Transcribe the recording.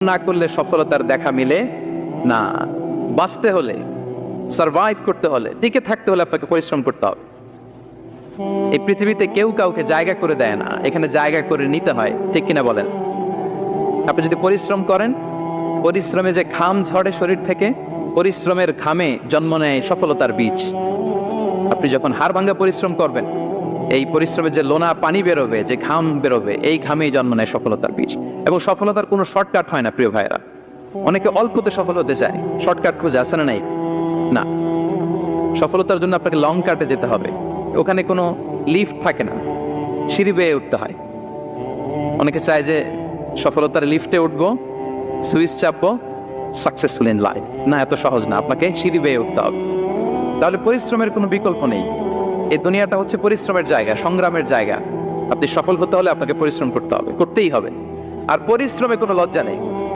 না করলে সফলতার দেখা মিলে না। বাঁচতে হলে, সারভাইভ করতে হলে, টিকে থাকতে হলে আপনাকে পরিশ্রম করতে হবে। এই পৃথিবীতে কেউ কাউকে জায়গা করে দেয় না, এখানে জায়গা করে নিতে হয়, ঠিক কিনা বলেন? আপনি যদি পরিশ্রম করেন, পরিশ্রমে যে ঘাম ঝরে শরীর থেকে, পরিশ্রমের ঘামে জন্ম নেয় সফলতার বীজ। আপনি যখন হাড় ভাঙ্গা পরিশ্রম করবেন, এই পরিশ্রমে যে লোনা পানি বেরোবে, যে ঘাম বেরোবে, এই ঘামেই জন্ম নেয় সফলতার বীজ। এবং সফলতার কোনো শর্টকাট হয় না প্রিয় ভাইয়েরা। অনেকে অল্পতে সফল হতে চায়, শর্টকাট খুঁজে, আসে না নাই? না, সফলতার জন্য আপনাকে লং কাটে যেতে হবে। ওখানে কোনো লিফট থাকে না, সিঁড়ি বেয়ে উঠতে হয়। অনেকে চায় যে সফলতার লিফটে উঠবো, সুইচ চাপবো, সাকসেসফুল ইন লাইফ। না, এত সহজ না, আপনাকে সিঁড়ি বেয়ে উঠতে হবে। তাহলে পরিশ্রমের কোনো বিকল্প নেই। এই দুনিয়াটা হচ্ছে পরিশ্রমের জায়গা, সংগ্রামের জায়গা। আপনি সফল হতে হলে আপনাকে পরিশ্রম করতে হবে, করতেই হবে। আর পরিশ্রমে কোনো লজ্জা নেই।